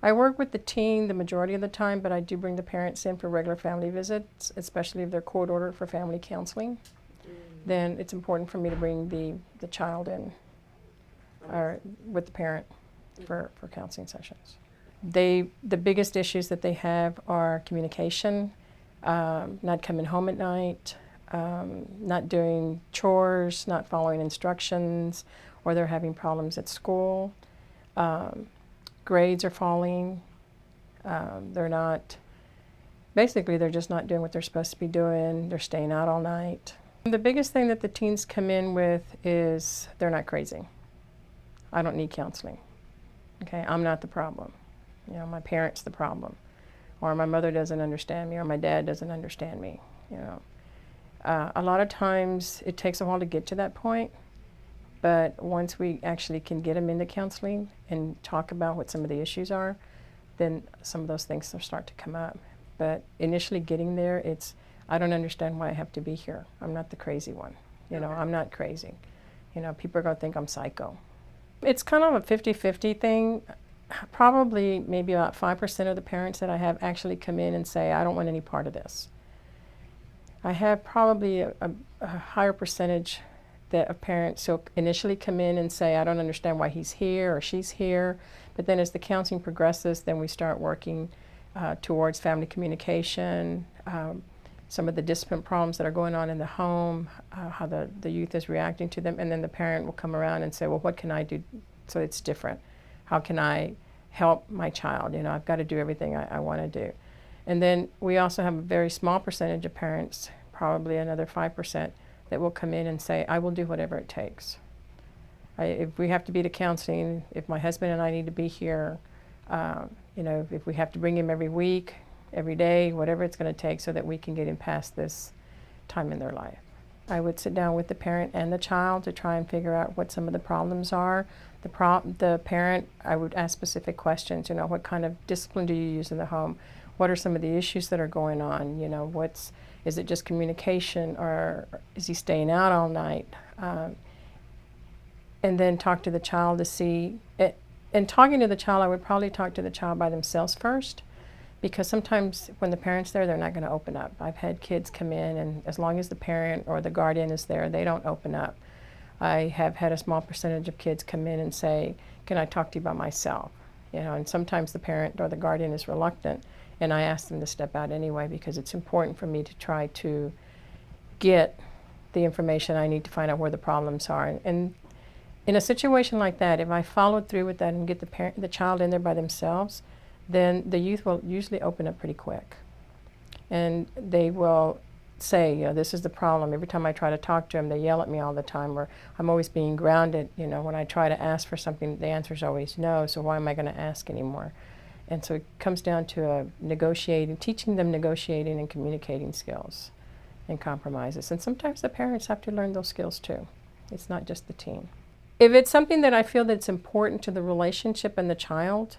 I work with the teen the majority of the time, but I do bring the parents in for regular family visits, especially if they're court ordered for family counseling. Then it's important for me to bring the child in or with the parent for counseling sessions. The biggest issues that they have are communication, not coming home at night, not doing chores, not following instructions, or they're having problems at school. Grades are falling. Basically they're just not doing what they're supposed to be doing. They're staying out all night. The biggest thing that the teens come in with is they're not crazy. I don't need counseling. Okay, I'm not the problem. You know, my parent's the problem. Or my mother doesn't understand me, or my dad doesn't understand me, you know. A lot of times it takes a while to get to that point, but once we actually can get them into counseling and talk about what some of the issues are, then some of those things will start to come up. But initially getting there, I don't understand why I have to be here. I'm not the crazy one. You know, I'm not crazy. You know, people are going to think I'm psycho. It's kind of a 50-50 thing. Probably maybe about 5% of the parents that I have actually come in and say, I don't want any part of this. I have probably a higher percentage of parents who initially come in and say, I don't understand why he's here or she's here. But then as the counseling progresses, then we start working towards family communication, some of the discipline problems that are going on in the home, how the youth is reacting to them, and then the parent will come around and say, well, what can I do so it's different? How can I help my child? You know, I've got to do everything I want to do. And then we also have a very small percentage of parents, probably another 5%, that will come in and say, I will do whatever it takes. If we have to be to counseling, if my husband and I need to be here, you know, if we have to bring him every week, every day, whatever it's going to take so that we can get him past this time in their life. I would sit down with the parent and the child to try and figure out what some of the problems are. The parent, I would ask specific questions, you know, what kind of discipline do you use in the home? What are some of the issues that are going on? You know, is it just communication, or is he staying out all night? And then talk to the child to see, and talking to the child, I would probably talk to the child by themselves first, because sometimes when the parent's there, they're not going to open up. I've had kids come in, and as long as the parent or the guardian is there, they don't open up. I have had a small percentage of kids come in and say, can I talk to you by myself? You know, and sometimes the parent or the guardian is reluctant, and I ask them to step out anyway, because it's important for me to try to get the information I need to find out where the problems are. And in a situation like that, if I followed through with that and get the child in there by themselves, then the youth will usually open up pretty quick. And they will say, you know, this is the problem. Every time I try to talk to them, they yell at me all the time, or I'm always being grounded. You know, when I try to ask for something, the answer is always no, so why am I going to ask anymore? And so it comes down to teaching them negotiating and communicating skills and compromises. And sometimes the parents have to learn those skills too. It's not just the teen. If it's something that I feel that's important to the relationship and the child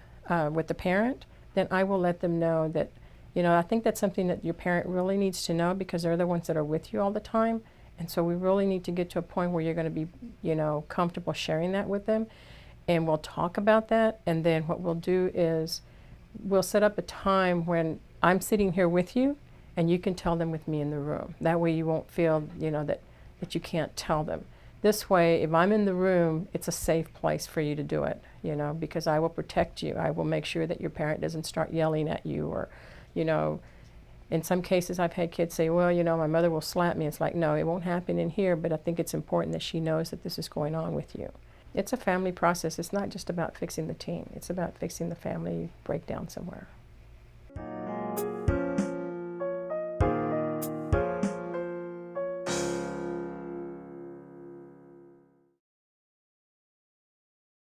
with the parent, then I will let them know that, you know, I think that's something that your parent really needs to know, because they're the ones that are with you all the time. And so we really need to get to a point where you're going to be, you know, comfortable sharing that with them. And we'll talk about that. And then what we'll do is we'll set up a time when I'm sitting here with you and you can tell them with me in the room. That way you won't feel, you know, that you can't tell them. This way, if I'm in the room, it's a safe place for you to do it, you know, because I will protect you. I will make sure that your parent doesn't start yelling at you, or, you know, in some cases I've had kids say, well, you know, my mother will slap me. It's like, no, it won't happen in here, but I think it's important that she knows that this is going on with you. It's a family process. It's not just about fixing the teen. It's about fixing the family breakdown somewhere.